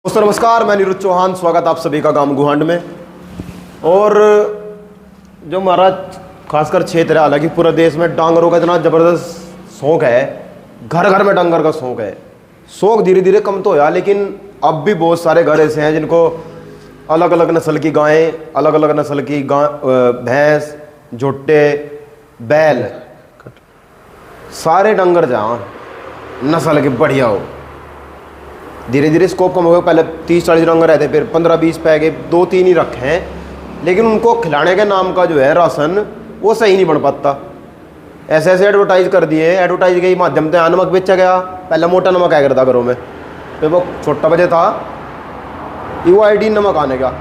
दोस्तों नमस्कार, मैं निरुद्ध चौहान, स्वागत आप सभी का गांव गुहांड में। और जो हमारा खासकर क्षेत्र है, हालांकि पूरा देश में डांगरों का इतना ज़बरदस्त शौक है, घर घर में डांगर का शौक है। शौक धीरे धीरे कम तो होया, लेकिन अब भी बहुत सारे घर ऐसे हैं जिनको अलग अलग नस्ल की गायें, अलग अलग नस्ल की भैंस, झोटे, बैल, सारे डांगर जहाँ नस्ल के बढ़िया हो। धीरे धीरे स्कोप कम हो गया। पहले 30-40 डांगर रहते, फिर 15-20 पै गए, 2-3 ही रखे हैं। लेकिन उनको खिलाने के नाम का जो है राशन, वो सही नहीं बन पाता। ऐसे ऐसे एडवर्टाइज कर दिए, एडवर्टाइज के माध्यम से नमक बेचा गया। पहले मोटा नमक आया करता घरों में, फिर वो छोटा बजे था UID नमक आने का।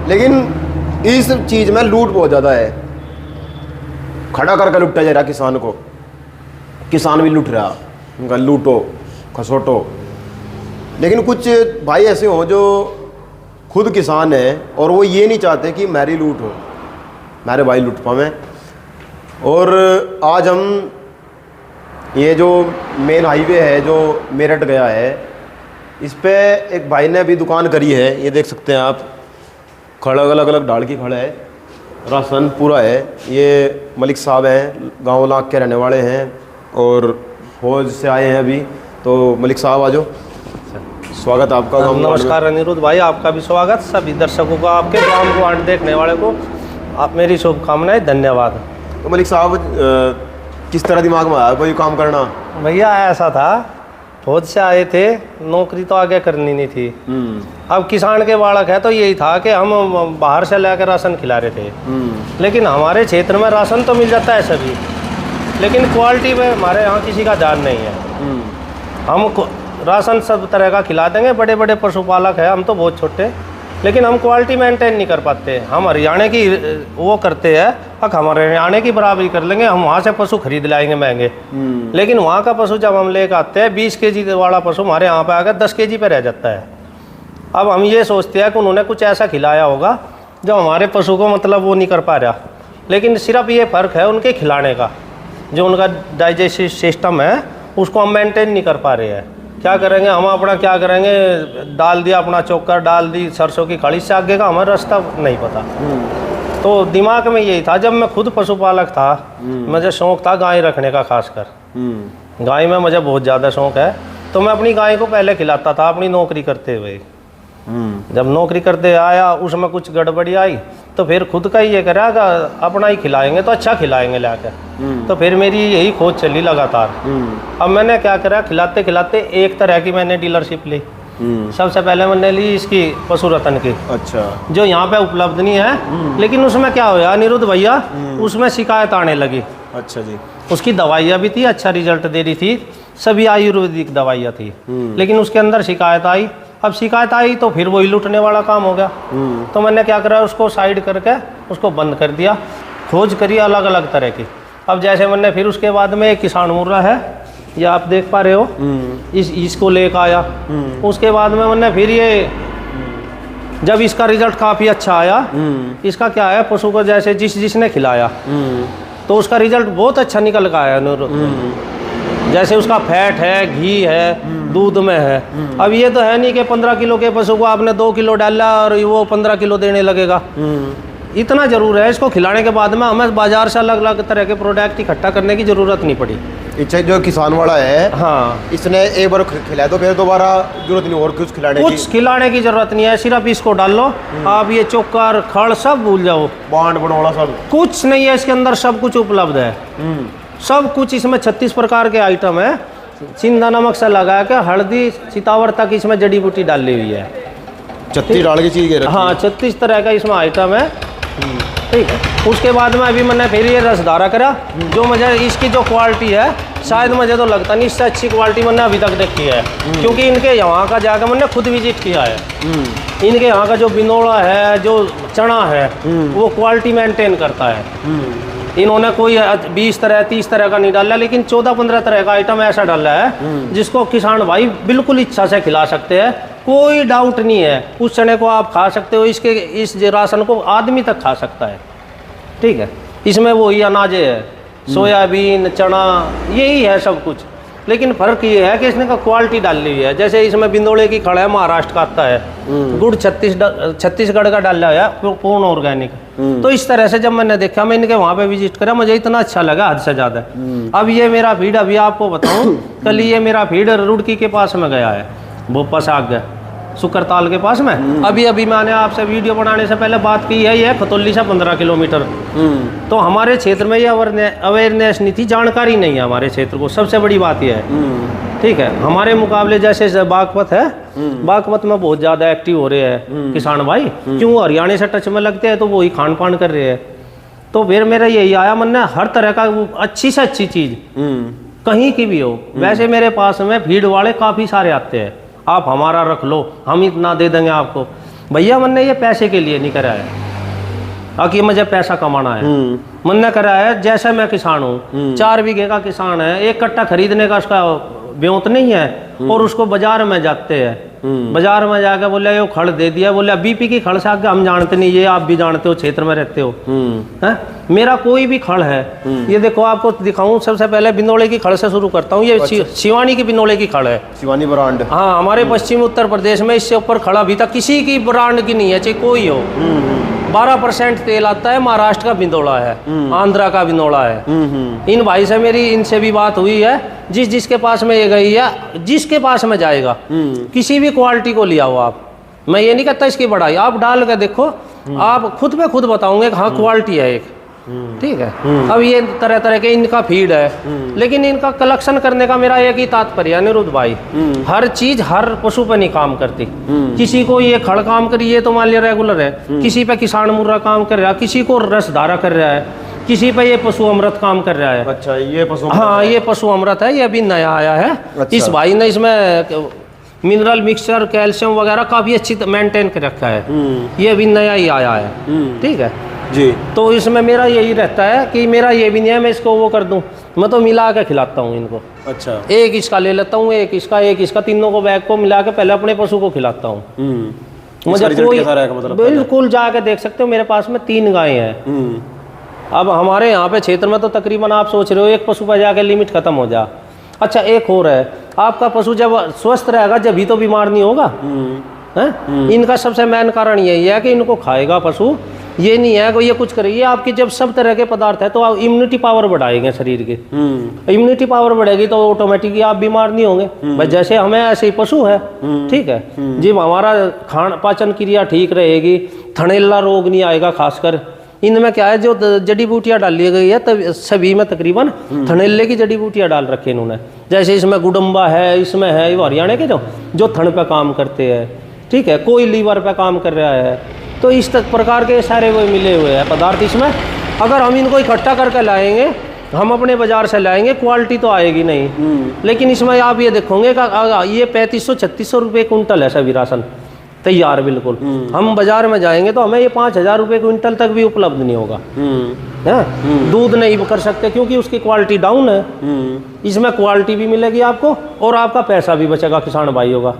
लेकिन इस चीज़ में लूट बहुत ज़्यादा है, खड़ा करके लुटा जा रहा किसान को। किसान भी लूट रहा, उनका लूटो खसोटो। लेकिन कुछ भाई ऐसे हों जो खुद किसान हैं और वो ये नहीं चाहते कि मेरी लूट हो, मेरे भाई लूट पावे। और आज हम ये जो मेन हाईवे है जो मेरठ गया है, इस पे एक भाई ने अभी दुकान करी है। ये देख सकते हैं आप, खड़ा अलग अलग ढाल की खड़ा है, राशन पूरा है। ये मलिक साहब हैं, गाँव लाख के रहने वाले हैं और फौज से आए हैं अभी। तो मलिक साहब आ जाओ, स्वागत आपका। नमस्कार अनिरुद्ध भाई, आपका भी स्वागत। सभी दर्शकों का, आपके गांव को आंट देखने वाले को आप मेरी शुभकामनाएं, धन्यवाद। तो मलिक साहब, किस तरह दिमाग में आया कोई काम करना? भैया ऐसा था, फौज से आए थे, नौकरी तो आगे करनी नहीं थी। अब किसान के बालक है तो यही था कि हम बाहर से लाकर राशन खिला रहे थे। लेकिन हमारे क्षेत्र में राशन तो मिल जाता है सभी, लेकिन क्वालिटी में हमारे यहाँ किसी का ध्यान नहीं है। हम राशन सब तरह का खिला देंगे, बड़े बड़े पशुपालक हैं, हम तो बहुत छोटे, लेकिन हम क्वालिटी मेंटेन नहीं कर पाते। हम हरियाणा की वो करते हैं, हम हरियाणा की बराबरी कर लेंगे, हम वहाँ से पशु खरीद लाएंगे महंगे। लेकिन वहाँ का पशु जब हम लेकर आते हैं, 20 kg वाला पशु हमारे यहाँ पे आकर 10 kg पे रह जाता है। अब हम ये सोचते हैं कि उन्होंने कुछ ऐसा खिलाया होगा जो हमारे पशु को मतलब वो नहीं कर पा रहा। लेकिन सिर्फ ये फ़र्क है उनके खिलाने का, जो उनका डाइजेस्टिव सिस्टम है उसको हम मेंटेन नहीं कर पा रहे हैं। क्या करेंगे हम, अपना क्या करेंगे, डाल दिया अपना चोकर, डाल दी सरसों की खड़ी, से आगे का हमें रास्ता नहीं पता। तो दिमाग में यही था, जब मैं खुद पशुपालक था, मुझे शौक़ था गाय रखने का, खासकर गाय में मुझे बहुत ज़्यादा शौक़ है। तो मैं अपनी गाय को पहले खिलाता था अपनी नौकरी करते हुए। जब नौकरी करते आया, उसमें कुछ गड़बड़ी आई, तो फिर खुद का ही ये करा अपना ही खिलाएंगे तो अच्छा खिलाएंगे लाकर। तो फिर मेरी यही खोज चली लगातार। अब मैंने क्या करा, खिलाते खिलाते एक तरह की मैंने डीलरशिप ली। सबसे पहले मैंने ली इसकी पशु रतन की, अच्छा, जो यहाँ पे उपलब्ध नहीं है। लेकिन उसमें क्या हुआ अनिरुद्ध भैया, उसमें शिकायत आने लगी। अच्छा जी। उसकी दवाइयाँ भी थी, अच्छा रिजल्ट दे रही थी, सभी आयुर्वेदिक दवाइयाँ थी, लेकिन उसके अंदर शिकायत आई। अब शिकायत आई तो फिर वही लूटने वाला काम हो गया। तो मैंने क्या करा, उसको साइड करके उसको बंद कर दिया। खोज करी अलग अलग तरह की। अब जैसे मैंने फिर उसके बाद में एक किसान मुर्रा है, ये आप देख पा रहे हो, इसको लेकर आया। उसके बाद में मैंने फिर ये, जब इसका रिजल्ट काफ़ी अच्छा आया, इसका क्या है, पशु को जैसे जिसने खिलाया तो उसका रिजल्ट बहुत अच्छा निकल कर आया। जैसे उसका फैट है, घी है, दूध में है। अब ये तो है नहीं कि 15 किलो के पशु को आपने 2 किलो डाला और वो 15 किलो देने लगेगा। इतना ज़रूर है, इसको खिलाने के बाद में हमें बाजार से अलग अलग तरह के प्रोडक्ट इकट्ठा करने की ज़रूरत नहीं पड़ी। अच्छा, जो किसान वाला है, हाँ, इसने एक बार खिलाया तो फिर दोबारा जरूरत नहीं और कुछ खिलाने की? कुछ खिलाने की ज़रूरत नहीं है, सिर्फ इसको डाल लो आप। ये चोकर खड़ सब भूल जाओ, बांड बनोड़ा सब कुछ नहीं है इसके अंदर, सब कुछ उपलब्ध है। सब कुछ इसमें 36 प्रकार के आइटम है। सिंधा नमक से लगा के हल्दी सितावर तक इसमें जड़ी बूटी डाली हुई है। 36 डाल की चीज़, हाँ 36 तरह का इसमें आइटम है। ठीक है। उसके बाद में अभी मैंने फिर ये रसधारा करा, जो मुझे इसकी जो क्वालिटी है, शायद मुझे तो लगता नहीं इससे अच्छी क्वालिटी मैंने अभी तक देखी है। क्योंकि इनके यहाँ का जाकर मैंने खुद विजिट किया है। इनके यहाँ का जो बिनोड़ा है, जो चना है, वो क्वालिटी मेंटेन करता है। इन्होंने कोई 20 तरह 30 तरह का नहीं डाला, लेकिन 14-15 तरह का आइटम ऐसा डाला है जिसको किसान भाई बिल्कुल इच्छा से खिला सकते हैं। कोई डाउट नहीं है, उस चने को आप खा सकते हो, इस राशन को आदमी तक खा सकता है। ठीक है। इसमें वही अनाज है, सोयाबीन, चना, यही है सब कुछ। लेकिन फर्क ये है कि इसने का क्वालिटी डाली हुई है। जैसे इसमें बिंदोले की खड़ा है, महाराष्ट्र का आता है, गुड़ छत्तीसगढ़ का डाला हुआ है, पूर्ण ऑर्गेनिक। तो इस तरह से जब मैंने देखा, मैं इनके वहाँ पे विजिट करा, मुझे इतना अच्छा लगा हद से ज़्यादा। अब ये मेरा फीड, अभी आपको बताऊँ, कल ये मेरा फीड रुड़की के पास में गया है, भोपा से आगे सुकरताल के पास में। अभी मैंने आपसे वीडियो बनाने से पहले बात की है, ये खतौली से 15 किलोमीटर। तो हमारे क्षेत्र में ये अवेयरनेस नहीं थी, जानकारी नहीं है हमारे क्षेत्र को, सबसे बड़ी बात यह है। ठीक है, हमारे मुकाबले जैसे बागपत है, बागपत में बहुत ज़्यादा एक्टिव हो रहे हैं किसान भाई, क्यों हरियाणा से टच में लगते हैं तो वही खान पान कर रहे हैं। तो फिर मेरा यही आया मन में, हर तरह का अच्छी से अच्छी चीज़ कहीं की भी हो। वैसे मेरे पास में फीड वाले काफ़ी सारे आते हैं, आप हमारा रख लो, हम इतना दे देंगे आपको। भैया मैंने ये पैसे के लिए नहीं करा है कि मुझे पैसा कमाना है। मैंने करा है जैसे मैं किसान हूँ, 4 बीघे का किसान है, 1 कट्टा खरीदने का उसका ब्योत नहीं है, और उसको बाजार में जाते हैं, बाजार में जाकर बोले ये खड़ दे दिया, बोले बीपी की खड़ से आगे हम जानते नहीं, ये आप भी जानते हो, क्षेत्र में रहते हो। है मेरा कोई भी खड़ है, ये देखो आपको दिखाऊं, सबसे पहले बिंदोले की खड़ से शुरू करता हूँ। ये शिवानी की बिंदोले की खड़ है, शिवानी ब्रांड। हाँ, हमारे पश्चिमी उत्तर प्रदेश में इससे ऊपर खड़ा अभी तक किसी की ब्रांड की नहीं है, चाहे कोई हो। 12% तेल आता है, महाराष्ट्र का बिंदोला है, आंध्रा का बिंदोला है। इन भाई से मेरी इनसे भी बात हुई है, जिसके पास में ये गई है, जिसके पास में जाएगा, किसी भी क्वालिटी को लिया हो आप, मैं ये नहीं कहता इसकी बढ़ाई, आप डाल के देखो, आप खुद पे खुद बताओगे हाँ क्वालिटी है एक। ठीक है, अब ये तरह तरह के इनका फीड है, लेकिन इनका कलेक्शन करने का मेरा एक ही तात्पर्य है निरुद्ध भाई, हर चीज हर पशु पे नहीं काम करती। किसी को ये खड़ काम करी, ये तो मान लिया रेगुलर है, किसी पे किसान मुर्रा काम कर रहा है, किसी को रसधारा कर रहा है, किसी पे ये पशु अमृत काम कर रहा है। अच्छा, ये पशु, हाँ ये पशु अमृत है, ये अभी नया आया है। अच्छा। इस भाई ने इसमें मिनरल मिक्सचर, कैल्शियम वगैरह काफी अच्छी मेंटेन कर रखा है, ये अभी नया ही आया है। ठीक है जी। तो इसमें मेरा यही रहता है कि मेरा ये भी नहीं है मैं इसको वो कर दूं, मैं तो मिला के खिलाता हूँ इनको। अच्छा, एक इसका ले लेता हूँ, एक इसका, तीनों को बैग को मिला के पहले अपने पशु को खिलाता हूँ। मुझे कोई मतलब बिल्कुल जाके देख सकते हो, मेरे पास में 3 गायें हैं। अब हमारे यहाँ पे क्षेत्र में तो तकरीबन आप सोच रहे हो एक पशु पर जाके लिमिट खत्म हो जा। अच्छा, एक और है, आपका पशु जब स्वस्थ रहेगा जब ही तो बीमार नहीं होगा। इनका सबसे मेन कारण यही है कि इनको खाएगा पशु, ये नहीं है कि ये कुछ करेगी। आपकी जब सब तरह के पदार्थ है तो आप इम्यूनिटी पावर बढ़ाएंगे शरीर की, इम्यूनिटी पावर बढ़ेगी तो ऑटोमेटिकली आप बीमार नहीं होंगे। बस जैसे हमें ऐसे ही पशु है। ठीक है, जब हमारा खान पाचन क्रिया ठीक रहेगी, थड़ेला रोग नहीं आएगा। खासकर इनमें क्या है, जो जड़ी बूटियाँ डाली गई है तब सभी में तकरीबन थड़ेले की जड़ी बूटियाँ डाल रखी इन्होंने। जैसे इसमें गुडम्बा है, इसमें है ये हरियाणा के जो थन पे काम करते हैं। ठीक है, कोई लीवर पे काम कर रहा है, तो इस प्रकार के सारे वो मिले हुए हैं पदार्थ इसमें। अगर हम इनको इकट्ठा करके लाएंगे, हम अपने बाजार से लाएंगे, क्वालिटी तो आएगी नहीं। लेकिन इसमें आप ये देखोगे कि ये 3500-3600 रुपये कुंटल है सभी राशन तैयार बिल्कुल। हम बाजार में जाएंगे तो हमें ये 5000 रुपये क्विंटल तक भी उपलब्ध नहीं होगा। दूध नहीं कर सकते क्योंकि उसकी क्वालिटी डाउन है। इसमें क्वालिटी भी मिलेगी आपको और आपका पैसा भी बचेगा किसान भाइयों का।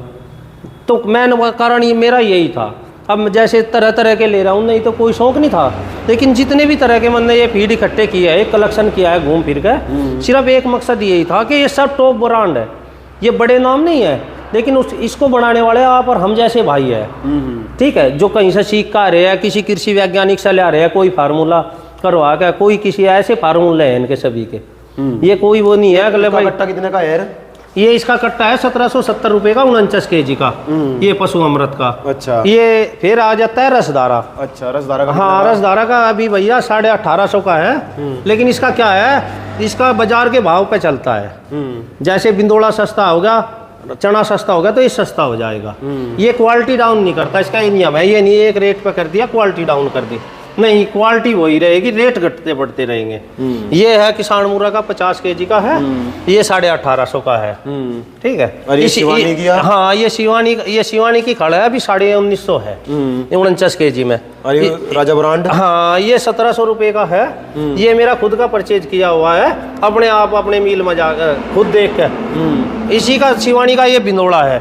तो मेन कारण ये मेरा यही था। अब जैसे तरह तरह के ले रहा हूँ, नहीं तो कोई शौक नहीं था, लेकिन जितने भी तरह के मैंने ये फीड इकट्ठे किया है, कलेक्शन किया है घूम फिर के, सिर्फ एक मकसद यही था कि ये सब टॉप ब्रांड है, ये बड़े नाम नहीं है, लेकिन इसको बनाने वाले आप और हम जैसे भाई है। ठीक है, जो कहीं से सीख कर आ रहे हैं, किसी कृषि वैज्ञानिक से ले आ रहे हैं, कोई फार्मूला करवा के, कोई किसी ऐसे फार्मूले हैं इनके सभी के। ये कोई वो नहीं है अगले भाई। कट्टा कितने का है? ये इसका कट्टा है 1770 रुपये का, 49 kg का, ये पशु अमृत का। अच्छा, ये फिर आ जाता है रसधारा। अच्छा, रसधारा का? हाँ, रसधारा का अभी भैया 1850 का है, लेकिन इसका क्या है, इसका बाजार के भाव पे चलता है। जैसे बिंदोला सस्ता होगा, चना सस्ता होगा तो ये सस्ता हो जाएगा। ये क्वालिटी डाउन नहीं करता, इसका ये नियम है। ये नहीं एक रेट पे कर दिया क्वालिटी डाउन कर दी, नहीं, क्वालिटी वही रहेगी, रेट घटते बढ़ते रहेंगे। ये है किसान मुर्रा का 50 kg का है, ये 1850 का है। ठीक है, और ये शिवानी की? हाँ, ये शिवानी की खड़ा है, अभी 1950 है, 49 kg में। और ये राजा ब्रांड? हाँ, ये 1700 रुपये का है। ये मेरा खुद का परचेज किया हुआ है, अपने आप अपने मील में जाकर खुद देख कर। इसी का शिवानी का ये बिंदोड़ा है,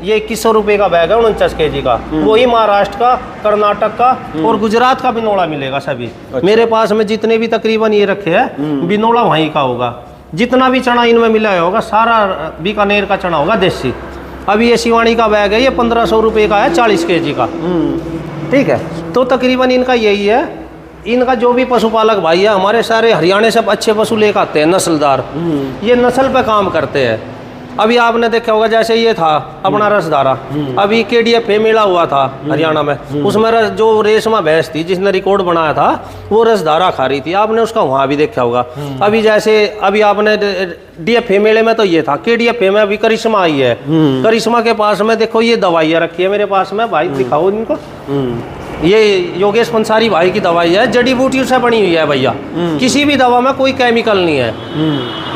ये 2100 रुपये का बैग है, 49 kg का। वही महाराष्ट्र का, कर्नाटक का और गुजरात का बिनोड़ा मिलेगा सभी। अच्छा। मेरे पास में जितने भी तकरीबन ये रखे हैं बिनोड़ा वहीं का होगा। जितना भी चना इनमें मिला होगा सारा बीकानेर का चना होगा देसी। अभी ये शिवानी का बैग है, ये 1500 रुपये का है, 40 kg का। ठीक है, तो तकरीबन इनका यही है। इनका जो भी पशुपालक भाई है हमारे सारे हरियाणा से अच्छे पशु लेकर आते हैं नस्लदार, ये नस्ल पे काम करते हैं। अभी आपने देखा होगा जैसे ये था अपना रसदारा, अभी KDF मेला हुआ था हरियाणा में, उसमें जो रेशमा भैंस थी जिसने रिकॉर्ड बनाया था वो रसदारा खा रही थी, आपने उसका वहाँ भी देखा होगा। अभी जैसे अभी आपने DF मेले में तो ये था, KDF में अभी करिश्मा आई है, करिश्मा के पास में देखो ये दवाइयाँ रखी है मेरे पास में, भाई दिखाओ इनको। ये योगेश पंसारी भाई की दवाई है, जड़ी बूटियों से बनी हुई है भैया, किसी भी दवा में कोई केमिकल नहीं है।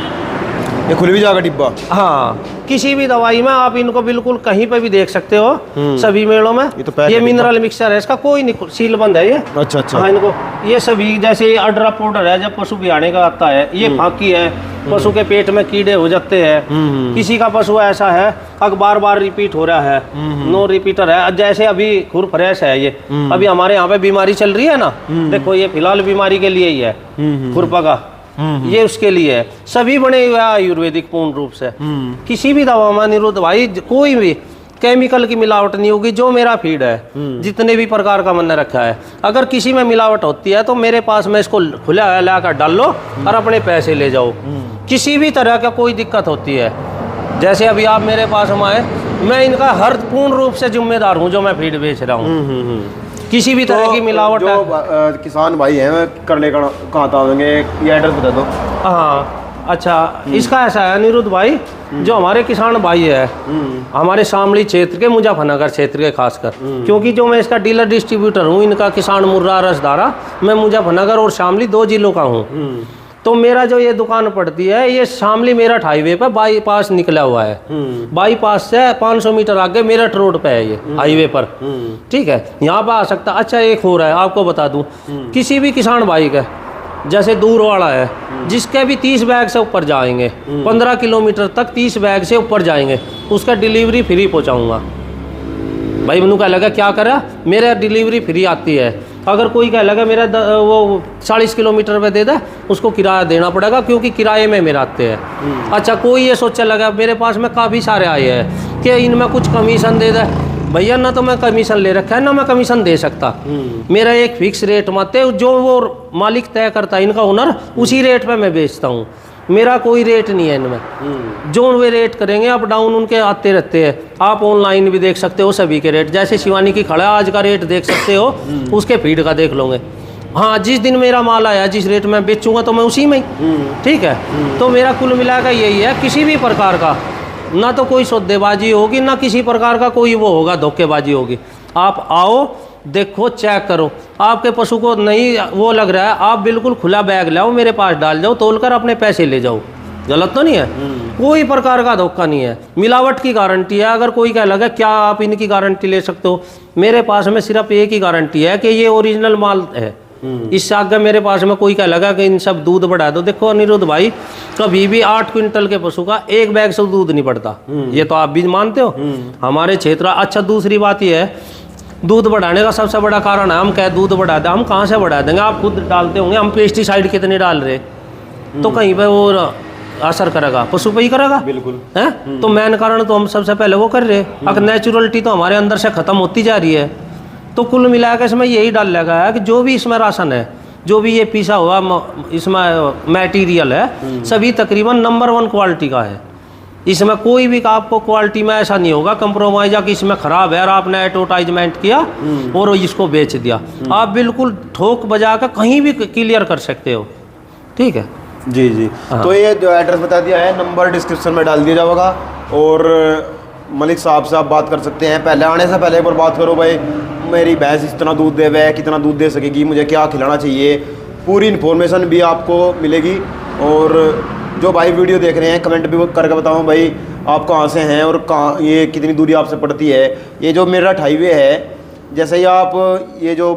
ये खुल भी जाएगा डिब्बा। हाँ, किसी भी दवाई में आप इनको बिल्कुल कहीं पे भी देख सकते हो, सभी मेलों में। ये मिनरल मिक्सचर है, इसका कोई नहीं सील बंद है ये। अच्छा अच्छा। हाँ, इनको ये सभी जैसे ये अडरा पाउडर है, जब पशु बिहाने का आता है, ये फाकी है, पशु के पेट में कीड़े हो जाते हैं। किसी का पशु ऐसा है अब बार बार रिपीट हो रहा है, नो रिपीटर है, जैसे अभी खुर फ्रेश है ये, अभी हमारे यहाँ पे बीमारी चल रही है ना, देखो ये फिलहाल बीमारी के लिए ही है, खुरपका, ये उसके लिए है। सभी बने हुए आयुर्वेदिक पूर्ण रूप से, किसी भी दवा में निरुद्ध भाई कोई भी केमिकल की मिलावट नहीं होगी। जो मेरा फीड है जितने भी प्रकार का मैंने रखा है, अगर किसी में मिलावट होती है तो मेरे पास में इसको खुला लाकर डाल लो और अपने पैसे ले जाओ। किसी भी तरह का कोई दिक्कत होती है, जैसे अभी आप मेरे पास हम आए, मैं इनका हर पूर्ण रूप से जिम्मेदार हूँ जो मैं फीड बेच रहा हूँ। किसी भी तरह की मिलावट जो किसान भाई हैं करने का कहाँ आवेंगे, ये एड्रेस बता दो। हाँ अच्छा, इसका ऐसा है अनिरुद्ध भाई, जो हमारे किसान भाई है हमारे शामली क्षेत्र के, मुजफ्फरनगर क्षेत्र के खासकर, क्योंकि जो मैं इसका डीलर डिस्ट्रीब्यूटर हूँ इनका किसान मुर्रा रसदारा, मैं मुजफ्फरनगर और शामली 2 जिलों का हूँ। तो मेरा जो ये दुकान पड़ती है ये शामली मेरठ हाईवे पे बाईपास निकला हुआ है, बाईपास से 500 मीटर आगे मेरठ रोड पे है ये हाईवे पर। ठीक है, यहाँ पे आ सकता। अच्छा, एक हो रहा है आपको बता दूं, किसी भी किसान भाई का जैसे दूर वाला है जिसके भी 30 बैग से ऊपर जाएंगे, 15 किलोमीटर तक 30 बैग से ऊपर जाएंगे, उसका डिलीवरी फ्री पहुँचाऊँगा। भाई मैनू कह लगा क्या करा, मेरा डिलीवरी फ्री आती है। अगर कोई कह लगा मेरा वो 40 किलोमीटर पे दे दे, उसको किराया देना पड़ेगा, क्योंकि किराए में मेरे आते हैं। अच्छा, कोई ये सोचने लगा मेरे पास में काफ़ी सारे आए हैं कि इनमें कुछ कमीशन दे दे, भैया ना तो मैं कमीशन ले रखा है ना मैं कमीशन दे सकता। मेरा एक फिक्स रेट मत है, जो वो मालिक तय करता है इनका हुनर, उसी रेट पे मैं बेचता हूँ। मेरा कोई रेट नहीं है इनमें, जो वे रेट करेंगे अप डाउन उनके आते रहते हैं। आप ऑनलाइन भी देख सकते हो सभी के रेट, जैसे शिवानी की खड़ा आज का रेट देख सकते हो, उसके फीड का देख लोगे। हाँ, जिस दिन मेरा माल आया जिस रेट में बेचूंगा तो मैं उसी में ही। ठीक है, तो मेरा कुल मिलाकर यही है, किसी भी प्रकार का ना तो कोई सौदेबाजी होगी, ना किसी प्रकार का कोई वो होगा धोखेबाजी होगी। आप आओ, देखो, चेक करो, आपके पशु को नहीं वो लग रहा है, आप बिल्कुल खुला बैग लाओ, मेरे पास डाल जाओ, तोलकर अपने पैसे ले जाओ। गलत तो नहीं है, कोई प्रकार का धोखा नहीं है। मिलावट की गारंटी है। अगर कोई कह लगा क्या आप इनकी गारंटी ले सकते हो, मेरे पास में सिर्फ एक ही गारंटी है कि ये ओरिजिनल माल है। इससे आगे मेरे पास में कोई कह लगा कि इन सब दूध बढ़ा दो, देखो अनिरुद्ध भाई, कभी भी 8 क्विंटल के पशु का 1 बैग से दूध नहीं बढ़ता, ये तो आप भी मानते हो हमारे क्षेत्र। अच्छा, दूसरी बात ये है, दूध बढ़ाने का सबसे बड़ा कारण है, हम कह दूध बढ़ा दें, हम कहाँ से बढ़ा देंगे, आप खुद डालते होंगे, हम पेस्टिसाइड कितने डाल रहे, तो कहीं पे वो असर करेगा, पशु पे ही करेगा, बिल्कुल है। तो मेन कारण तो हम सबसे पहले वो कर रहे हैं। अगर नेचुरलिटी तो हमारे अंदर से खत्म होती जा रही है। तो कुल मिलाकर इसमें यही डाल लगा है कि जो भी इसमें राशन है, जो भी ये पीसा हुआ इसमें मटेरियल है, सभी तकरीबन नंबर 1 क्वालिटी का है। इसमें कोई भी आपको क्वालिटी में ऐसा नहीं होगा कंप्रोमाइज कि इसमें ख़राब है और आपने एडवर्टाइजमेंट किया और इसको बेच दिया। आप बिल्कुल ठोक बजा कर कहीं भी क्लियर कर सकते हो। ठीक है जी जी। हाँ। तो ये जो एड्रेस बता दिया है, नंबर डिस्क्रिप्शन में डाल दिया जाएगा और मलिक साहब से आप बात कर सकते हैं। पहले आने से पहले एक बार बात करो, भाई मेरी भैंस इतना दूध दे है, कितना दूध दे सकेगी, मुझे क्या खिलाना चाहिए, पूरी इन्फॉर्मेशन भी आपको मिलेगी। और जो भाई वीडियो देख रहे हैं कमेंट भी करके बताओ भाई आप कहाँ से हैं और कहाँ, ये कितनी दूरी आपसे पड़ती है। ये जो मेरठ हाईवे है, जैसे ही आप ये जो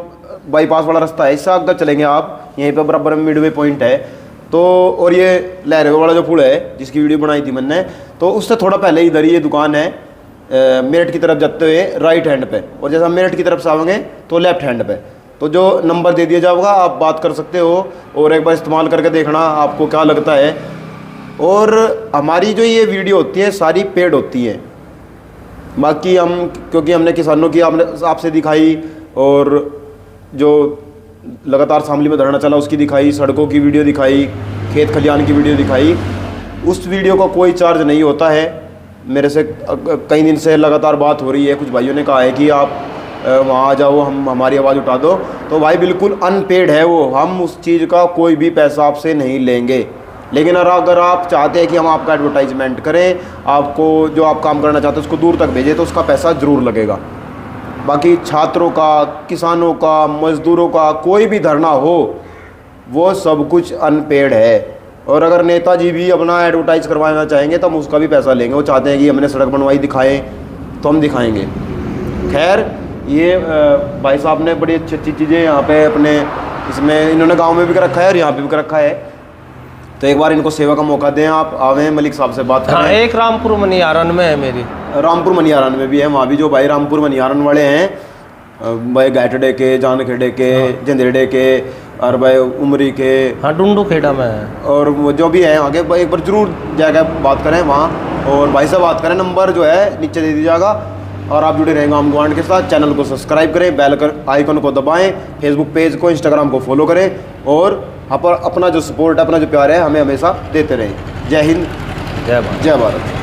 बाईपास वाला रास्ता है, इससे आगे चलेंगे आप, यहीं पे बराबर में मिडवे पॉइंट है। तो और ये लहरे वाला जो पुल है जिसकी वीडियो बनाई थी मैंने, तो उससे थोड़ा पहले इधर ये दुकान है, मेरठ की तरफ जाते हुए राइट हैंड पे, और जैसा मेरठ की तरफ से आओगे तो लेफ्ट हैंड पे। तो जो नंबर दे दिया जाएगा आप बात कर सकते हो और एक बार इस्तेमाल करके देखना आपको क्या लगता है। और हमारी जो ये वीडियो होती है सारी पेड होती हैं। बाकी हम क्योंकि हमने किसानों की आपसे दिखाई, और जो लगातार शामली में धरना चला उसकी दिखाई, सड़कों की वीडियो दिखाई, खेत खलिहान की वीडियो दिखाई, उस वीडियो का कोई चार्ज नहीं होता है। मेरे से कई दिन से लगातार बात हो रही है, कुछ भाइयों ने कहा है कि आप वहाँ आ जाओ, हम हमारी आवाज़ उठा दो। तो भाई बिल्कुल अनपेड है वो, हम उस चीज़ का कोई भी पैसा आपसे नहीं लेंगे। लेकिन अगर आप चाहते हैं कि हम आपका एडवर्टाइजमेंट करें, आपको जो आप काम करना चाहते हैं उसको दूर तक भेजें, तो उसका पैसा ज़रूर लगेगा। बाकी छात्रों का, किसानों का, मज़दूरों का कोई भी धरना हो, वो सब कुछ अनपेड है। और अगर नेताजी भी अपना एडवर्टाइज करवाना चाहेंगे तो हम उसका भी पैसा लेंगे। वो चाहते हैं कि हमने सड़क बनवाई दिखाएं तो हम दिखाएंगे। खैर, ये भाई साहब ने बड़ी अच्छी अच्छी चीज़ें यहाँ पे अपने इसमें इन्होंने गांव में भी कर रखा है और यहाँ पे भी कर रखा है। तो एक बार इनको सेवा का मौका दें, आप आवें, मलिक साहब से बात करें। हाँ, एक रामपुर मनियारन में है मेरी। रामपुर मनियारन में भी है, वहाँ भी जो भाई रामपुर मनियारन वाले हैं, भाई गायटडे के, जानखेड़े के, जंदेड़े के और भाई उमरी के, हाँ डुंडू खेड़ा में है, और वो जो भी है आगे एक बार जरूर जाकर बात करें वहाँ, और भाई से बात करें। नंबर जो है नीचे दे दीजिएगा। और आप जुड़े रहेंगे आम गवांड के साथ। चैनल को सब्सक्राइब करें, बेल आइकन को दबाएं, फेसबुक पेज को, इंस्टाग्राम को फॉलो करें, और अपना जो सपोर्ट, अपना जो प्यार है हमें हमेशा देते रहें। जय हिंद, जय भारत। जय भारत।